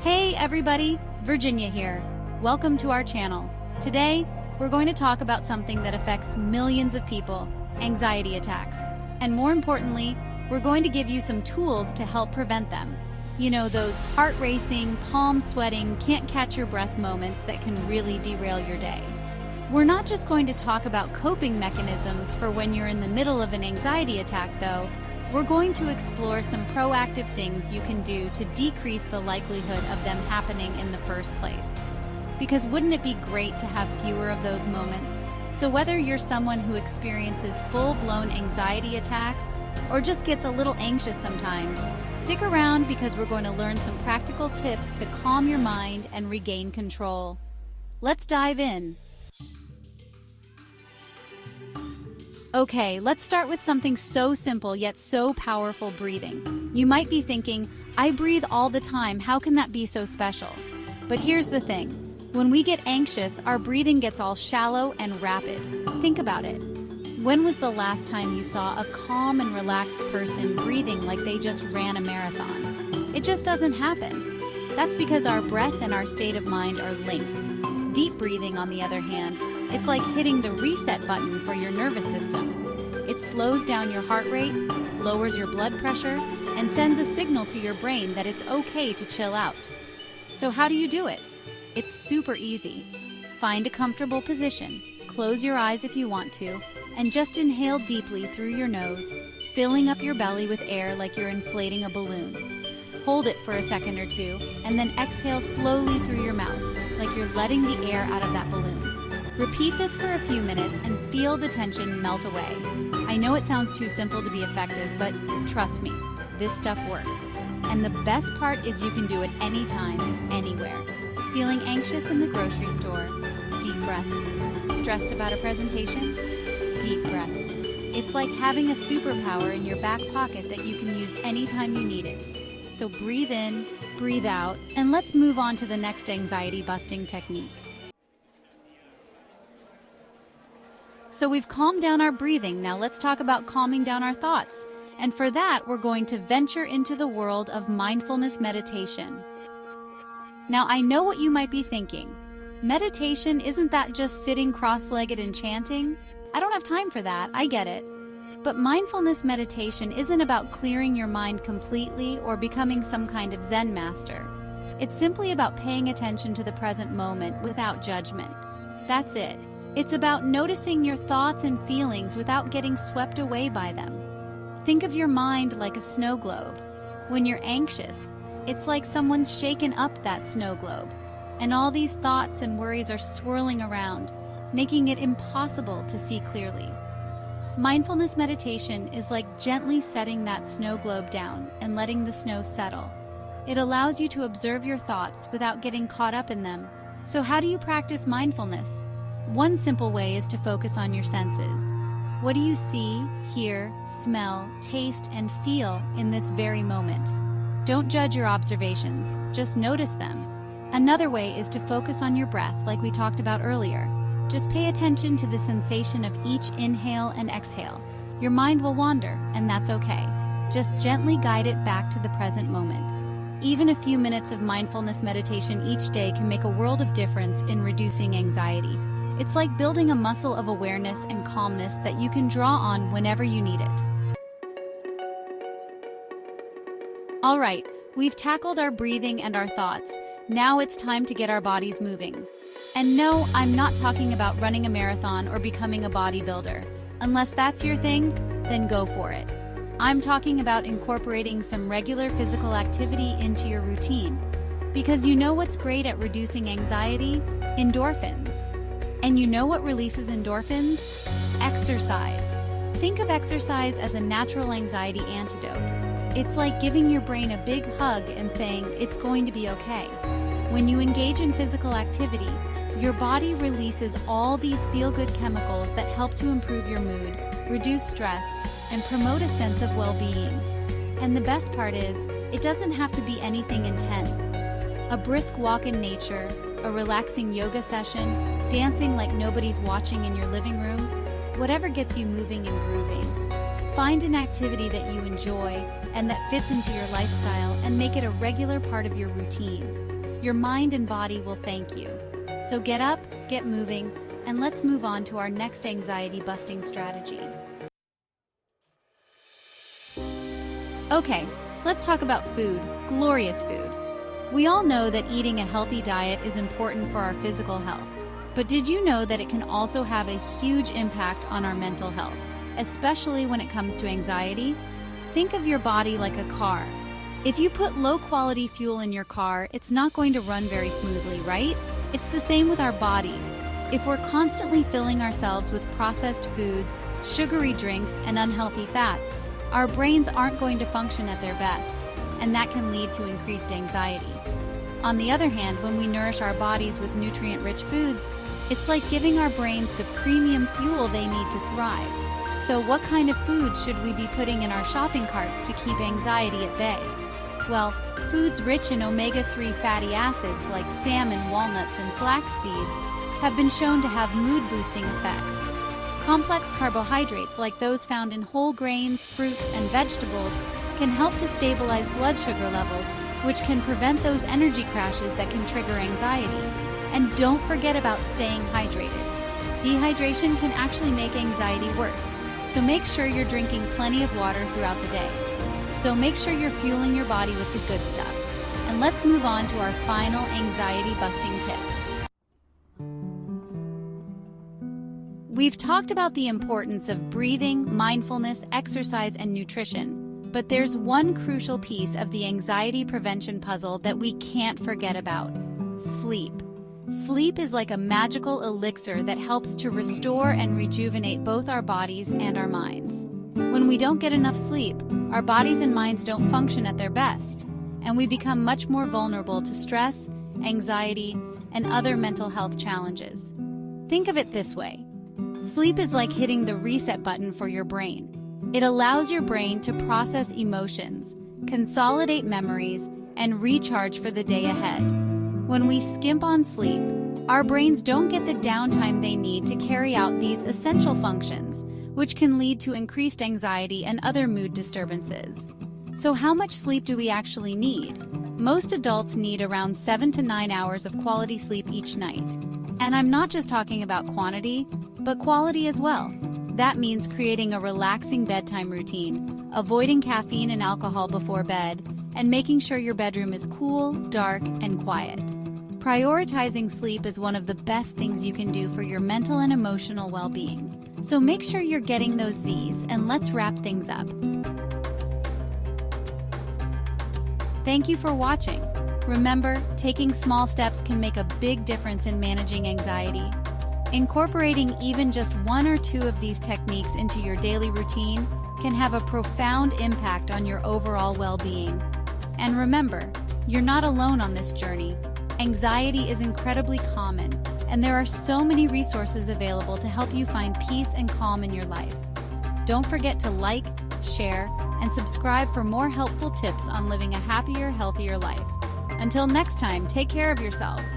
Hey everybody, Virginia here. Welcome to our channel. Today, we're going to talk about something that affects millions of people, anxiety attacks. And more importantly, we're going to give you some tools to help prevent them. You know, those heart-racing, palm-sweating, can't-catch-your-breath moments that can really derail your day. We're not just going to talk about coping mechanisms for when you're in the middle of an anxiety attack, though. We're going to explore some proactive things you can do to decrease the likelihood of them happening in the first place. Because wouldn't it be great to have fewer of those moments? So whether you're someone who experiences full-blown anxiety attacks or just gets a little anxious sometimes, stick around because we're going to learn some practical tips to calm your mind and regain control. Let's dive in. Okay, let's start with something so simple yet so powerful: breathing. You might be thinking, I breathe all the time, how can that be so special? But here's the thing. When we get anxious, our breathing gets all shallow and rapid. Think about it. When was the last time you saw a calm and relaxed person breathing like they just ran a marathon? It just doesn't happen. That's because our breath and our state of mind are linked. Deep breathing, on the other hand, it's like hitting the reset button for your nervous system. It slows down your heart rate, lowers your blood pressure, and sends a signal to your brain that it's okay to chill out. So how do you do it? It's super easy. Find a comfortable position, close your eyes if you want to, and just inhale deeply through your nose, filling up your belly with air like you're inflating a balloon. Hold it for a second or two, and then exhale slowly through your mouth, like you're letting the air out of that balloon. Repeat this for a few minutes and feel the tension melt away. I know it sounds too simple to be effective, but trust me, this stuff works. And the best part is you can do it anytime, anywhere. Feeling anxious in the grocery store? Deep breaths. Stressed about a presentation? Deep breaths. It's like having a superpower in your back pocket that you can use anytime you need it. So breathe in, breathe out, and let's move on to the next anxiety-busting technique. So we've calmed down our breathing, now let's talk about calming down our thoughts. And for that, we're going to venture into the world of mindfulness meditation. Now, I know what you might be thinking. Meditation, isn't that just sitting cross-legged and chanting? I don't have time for that, I get it. But mindfulness meditation isn't about clearing your mind completely or becoming some kind of Zen master. It's simply about paying attention to the present moment without judgment. That's it. It's about noticing your thoughts and feelings without getting swept away by them. Think of your mind like a snow globe. When you're anxious, it's like someone's shaken up that snow globe, and all these thoughts and worries are swirling around, making it impossible to see clearly. Mindfulness meditation is like gently setting that snow globe down and letting the snow settle. It allows you to observe your thoughts without getting caught up in them. So how do you practice mindfulness? One simple way is to focus on your senses. What do you see, hear, smell, taste, and feel in this very moment? Don't judge your observations, just notice them. Another way is to focus on your breath, like we talked about earlier. Just pay attention to the sensation of each inhale and exhale. Your mind will wander, and that's okay. Just gently guide it back to the present moment. Even a few minutes of mindfulness meditation each day can make a world of difference in reducing anxiety. It's like building a muscle of awareness and calmness that you can draw on whenever you need it. All right, we've tackled our breathing and our thoughts. Now it's time to get our bodies moving. And no, I'm not talking about running a marathon or becoming a bodybuilder. Unless that's your thing, then go for it. I'm talking about incorporating some regular physical activity into your routine. Because you know what's great at reducing anxiety? Endorphins. And you know what releases endorphins? Exercise. Think of exercise as a natural anxiety antidote. It's like giving your brain a big hug and saying, it's going to be okay. When you engage in physical activity, your body releases all these feel-good chemicals that help to improve your mood, reduce stress, and promote a sense of well-being. And the best part is, it doesn't have to be anything intense. A brisk walk in nature, a relaxing yoga session, dancing like nobody's watching in your living room, whatever gets you moving and grooving. find an activity that you enjoy and that fits into your lifestyle and make it a regular part of your routine. Your mind and body will thank you. So get up, get moving, and let's move on to our next anxiety-busting strategy. Okay, let's talk about food, glorious food. We all know that eating a healthy diet is important for our physical health. But did you know that it can also have a huge impact on our mental health, especially when it comes to anxiety? Think of your body like a car. If you put low-quality fuel in your car, it's not going to run very smoothly, right? It's the same with our bodies. If we're constantly filling ourselves with processed foods, sugary drinks, and unhealthy fats, our brains aren't going to function at their best, and that can lead to increased anxiety. On the other hand, when we nourish our bodies with nutrient-rich foods, it's like giving our brains the premium fuel they need to thrive. So what kind of foods should we be putting in our shopping carts to keep anxiety at bay? Well, foods rich in omega-3 fatty acids like salmon, walnuts, and flax seeds have been shown to have mood-boosting effects. Complex carbohydrates like those found in whole grains, fruits, and vegetables can help to stabilize blood sugar levels, which can prevent those energy crashes that can trigger anxiety. And don't forget about staying hydrated. Dehydration can actually make anxiety worse, so make sure you're drinking plenty of water throughout the day. So make sure you're fueling your body with the good stuff. And let's move on to our final anxiety-busting tip. We've talked about the importance of breathing, mindfulness, exercise, and nutrition, but there's one crucial piece of the anxiety prevention puzzle that we can't forget about: sleep. Sleep is like a magical elixir that helps to restore and rejuvenate both our bodies and our minds. When we don't get enough sleep, our bodies and minds don't function at their best, and we become much more vulnerable to stress, anxiety, and other mental health challenges. Think of it this way. Sleep is like hitting the reset button for your brain. It allows your brain to process emotions, consolidate memories, and recharge for the day ahead. When we skimp on sleep, our brains don't get the downtime they need to carry out these essential functions, which can lead to increased anxiety and other mood disturbances. So how much sleep do we actually need? Most adults need around 7 to 9 hours of quality sleep each night. And I'm not just talking about quantity, but quality as well. That means creating a relaxing bedtime routine, avoiding caffeine and alcohol before bed, and making sure your bedroom is cool, dark, and quiet. Prioritizing sleep is one of the best things you can do for your mental and emotional well-being. So make sure you're getting those Z's, and let's wrap things up. Thank you for watching. Remember, taking small steps can make a big difference in managing anxiety. Incorporating even just one or two of these techniques into your daily routine can have a profound impact on your overall well-being. And remember, you're not alone on this journey. Anxiety is incredibly common, and there are so many resources available to help you find peace and calm in your life. Don't forget to like, share, and subscribe for more helpful tips on living a happier, healthier life. Until next time, take care of yourselves.